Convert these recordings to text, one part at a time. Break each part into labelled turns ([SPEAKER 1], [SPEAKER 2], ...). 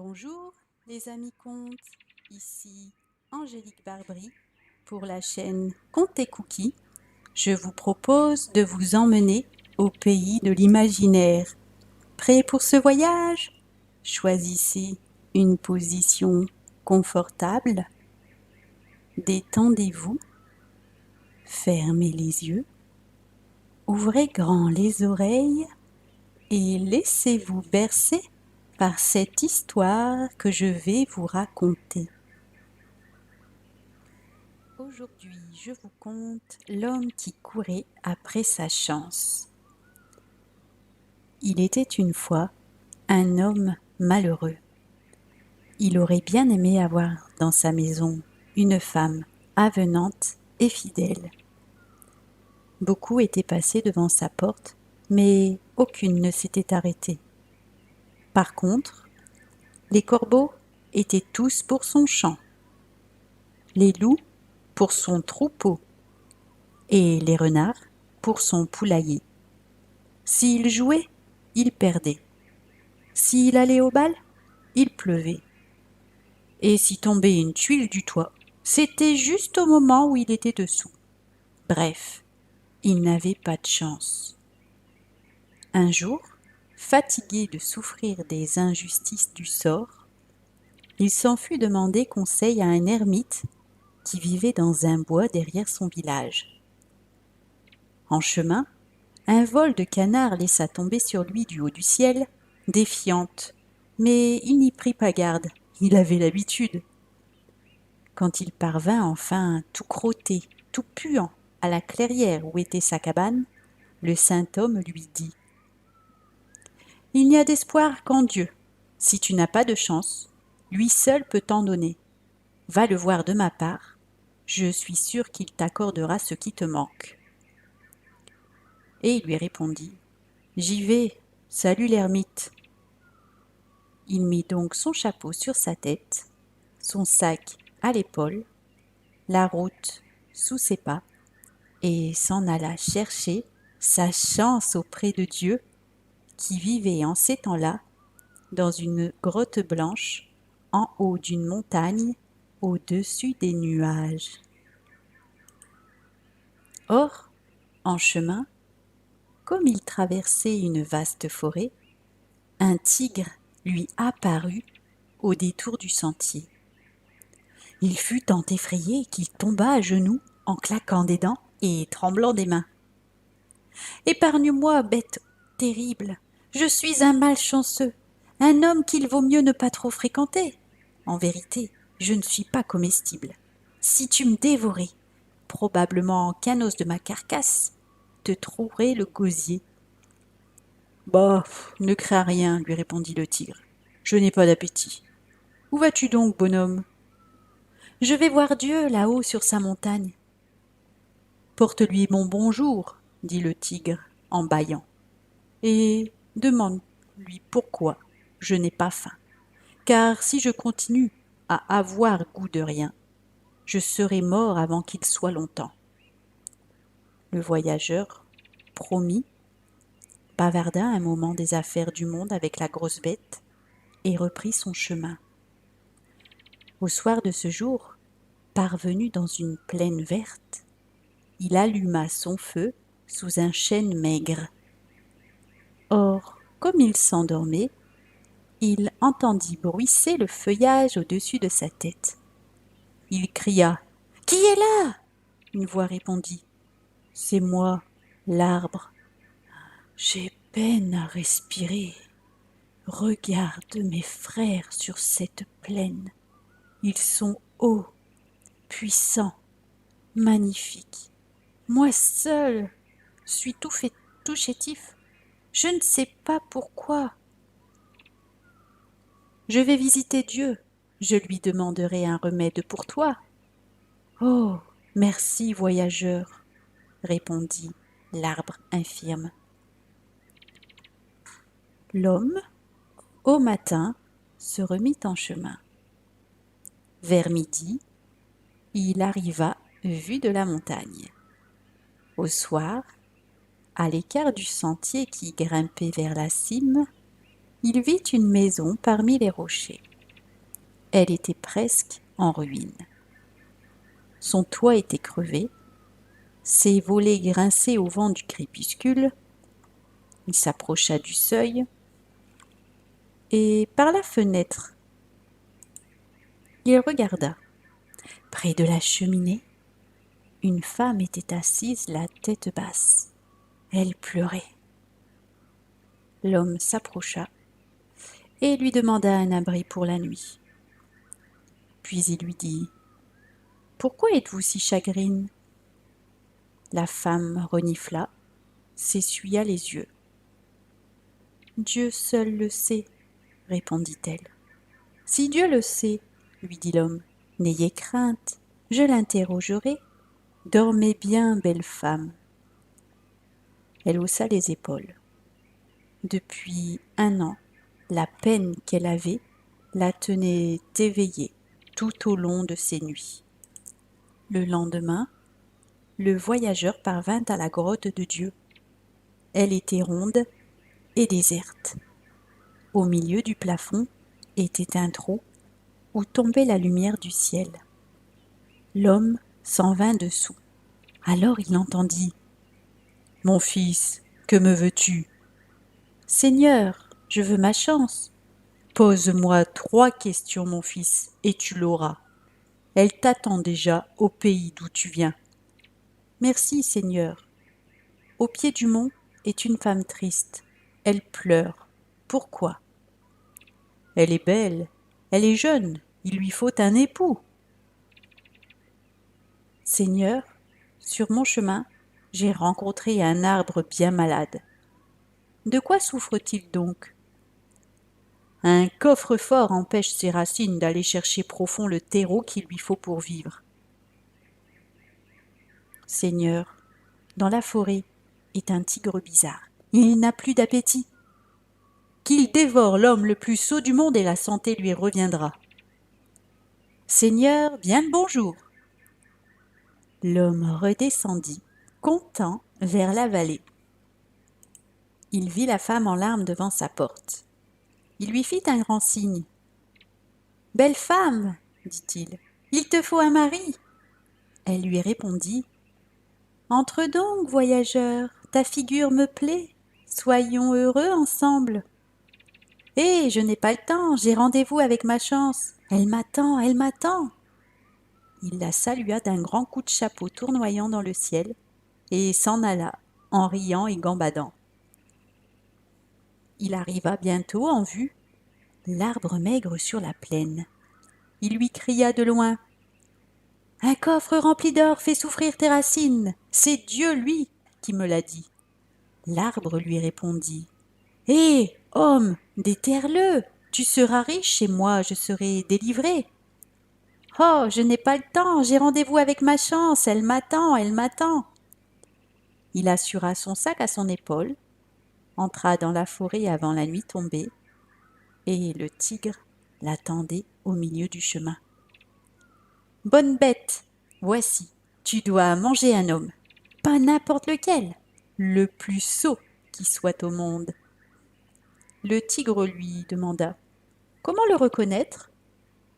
[SPEAKER 1] Bonjour les amis contes, ici Angélique Barbry pour la chaîne Contes et Cookies. Je vous propose de vous emmener au pays de l'imaginaire. Prêt pour ce voyage? Choisissez une position confortable, détendez-vous, fermez les yeux, ouvrez grand les oreilles et laissez-vous bercer par cette histoire que je vais vous raconter. Aujourd'hui, je vous conte l'homme qui courait après sa chance. Il était une fois un homme malheureux. Il aurait bien aimé avoir dans sa maison une femme avenante et fidèle. Beaucoup étaient passés devant sa porte, mais aucune ne s'était arrêtée. Par contre, les corbeaux étaient tous pour son champ, les loups pour son troupeau et les renards pour son poulailler. S'il jouait, il perdait. S'il allait au bal, il pleuvait. Et si tombait une tuile du toit, c'était juste au moment où il était dessous. Bref, il n'avait pas de chance. Un jour, fatigué de souffrir des injustices du sort, il s'en fut demander conseil à un ermite qui vivait dans un bois derrière son village. En chemin, un vol de canards laissa tomber sur lui du haut du ciel, défiante, mais il n'y prit pas garde, il avait l'habitude. Quand il parvint enfin, tout crotté, tout puant, à la clairière où était sa cabane, le saint homme lui dit « Il n'y a d'espoir qu'en Dieu. Si tu n'as pas de chance, lui seul peut t'en donner. Va le voir de ma part, je suis sûr qu'il t'accordera ce qui te manque. » Et il lui répondit « J'y vais, salut l'ermite. » Il mit donc son chapeau sur sa tête, son sac à l'épaule, la route sous ses pas, et s'en alla chercher sa chance auprès de Dieu, qui vivait en ces temps-là dans une grotte blanche, en haut d'une montagne, au-dessus des nuages. Or, en chemin, comme il traversait une vaste forêt, un tigre lui apparut au détour du sentier. Il fut tant effrayé qu'il tomba à genoux en claquant des dents et tremblant des mains. « Épargne-moi, bête terrible, je suis un malchanceux, un homme qu'il vaut mieux ne pas trop fréquenter. En vérité, je ne suis pas comestible. Si tu me dévorais, probablement qu'un os de ma carcasse te trouerait le gosier. » « Bah, ne crains rien, lui répondit le tigre. Je n'ai pas d'appétit. Où vas-tu donc, bonhomme ? Je vais voir Dieu là-haut sur sa montagne. Porte-lui mon bonjour, dit le tigre en bâillant, et demande-lui pourquoi je n'ai pas faim, car si je continue à avoir goût de rien, je serai mort avant qu'il soit longtemps. Le voyageur promit, bavarda un moment des affaires du monde avec la grosse bête et reprit son chemin. Au soir de ce jour, parvenu dans une plaine verte, il alluma son feu sous un chêne maigre. Or, comme il s'endormait, il entendit bruisser le feuillage au-dessus de sa tête. Il cria « Qui est là ?» Une voix répondit « C'est moi, l'arbre. J'ai peine à respirer. Regarde mes frères sur cette plaine. Ils sont hauts, puissants, magnifiques. Moi seul suis tout chétif. Je ne sais pas pourquoi. Je vais visiter Dieu. Je lui demanderai un remède pour toi. »« Oh, merci, voyageur, » répondit l'arbre infirme. L'homme, au matin, se remit en chemin. Vers midi, il arriva vue de la montagne. Au soir, à l'écart du sentier qui grimpait vers la cime, il vit une maison parmi les rochers. Elle était presque en ruine. Son toit était crevé, ses volets grinçaient au vent du crépuscule. Il s'approcha du seuil, et par la fenêtre, il regarda. Près de la cheminée, une femme était assise la tête basse. Elle pleurait. L'homme s'approcha et lui demanda un abri pour la nuit. Puis il lui dit : « Pourquoi êtes-vous si chagrine ? » La femme renifla, s'essuya les yeux. « Dieu seul le sait, » répondit-elle. « Si Dieu le sait, » lui dit l'homme, « n'ayez crainte, je l'interrogerai. Dormez bien, belle femme. » Elle haussa les épaules. Depuis 1 an, la peine qu'elle avait la tenait éveillée tout au long de ses nuits. Le lendemain, le voyageur parvint à la grotte de Dieu. Elle était ronde et déserte. Au milieu du plafond était un trou où tombait la lumière du ciel. L'homme s'en vint dessous. Alors il entendit : « Mon fils, que me veux-tu ? » ?»« Seigneur, je veux ma chance. » »« Pose-moi 3 questions, mon fils, et tu l'auras. Elle t'attend déjà au pays d'où tu viens. »« Merci, Seigneur. » Au pied du mont est une femme triste. Elle pleure. Pourquoi ? Elle est belle, elle est jeune, il lui faut un époux. Seigneur, sur mon chemin, j'ai rencontré un arbre bien malade. De quoi souffre-t-il donc ? Un coffre-fort empêche ses racines d'aller chercher profond le terreau qu'il lui faut pour vivre. Seigneur, dans la forêt est un tigre bizarre. Il n'a plus d'appétit. Qu'il dévore l'homme le plus sot du monde et la santé lui reviendra. Seigneur, bien le bonjour. L'homme redescendit, content, vers la vallée. Il vit la femme en larmes devant sa porte. Il lui fit un grand signe. « Belle femme, dit-il, il te faut un mari. » Elle lui répondit : « Entre donc, voyageur, ta figure me plaît, soyons heureux ensemble. »« Eh, je n'ai pas le temps, j'ai rendez-vous avec ma chance. Elle m'attend, elle m'attend. » Il la salua d'un grand coup de chapeau tournoyant dans le ciel et s'en alla, en riant et gambadant. Il arriva bientôt en vue l'arbre maigre sur la plaine. Il lui cria de loin : « Un coffre rempli d'or fait souffrir tes racines. C'est Dieu, lui, qui me l'a dit. » L'arbre lui répondit : « Hé, homme, déterre-le, tu seras riche et moi je serai délivré. »« Oh, je n'ai pas le temps, j'ai rendez-vous avec ma chance, elle m'attend, elle m'attend. » Il assura son sac à son épaule, entra dans la forêt avant la nuit tombée, et le tigre l'attendait au milieu du chemin. « Bonne bête, voici, tu dois manger un homme, pas n'importe lequel, le plus sot qui soit au monde. » Le tigre lui demanda : « Comment le reconnaître ? » ?»«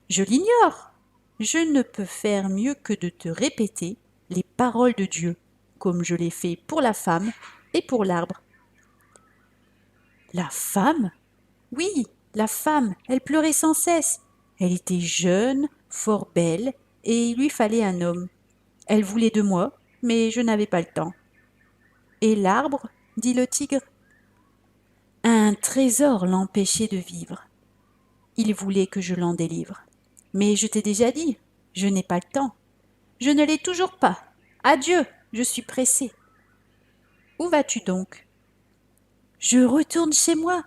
[SPEAKER 1] Je l'ignore. Je ne peux faire mieux que de te répéter les paroles de Dieu, comme je l'ai fait pour la femme et pour l'arbre. » « La femme ? Oui, la femme, elle pleurait sans cesse. Elle était jeune, fort belle, et il lui fallait un homme. Elle voulait de moi, mais je n'avais pas le temps. »« Et l'arbre ? » dit le tigre. « Un trésor l'empêchait de vivre. Il voulait que je l'en délivre. Mais je t'ai déjà dit, je n'ai pas le temps. Je ne l'ai toujours pas. Adieu, je suis pressé. »« Où vas-tu donc ? » ?»« Je retourne chez moi.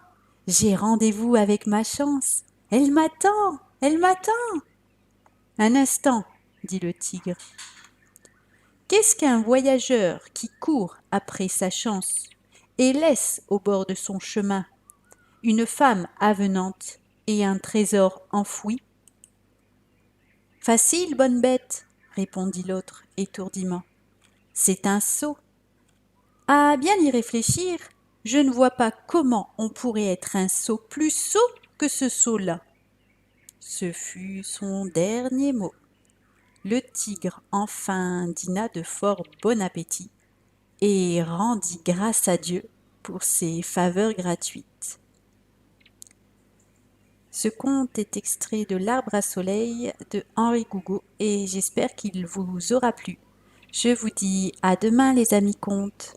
[SPEAKER 1] J'ai rendez-vous avec ma chance. Elle m'attend, elle m'attend. » »« Un instant, dit le tigre. Qu'est-ce qu'un voyageur qui court après sa chance et laisse au bord de son chemin une femme avenante et un trésor enfoui ? Facile, bonne bête, répondit l'autre étourdiment. C'est un sot. À bien y réfléchir, je ne vois pas comment on pourrait être un sot plus sot que ce sot-là. Ce fut son dernier mot. Le tigre enfin dîna de fort bon appétit et rendit grâce à Dieu pour ses faveurs gratuites. Ce conte est extrait de L'Arbre à soleil de Henri Gougaud et j'espère qu'il vous aura plu. Je vous dis à demain les amis contes.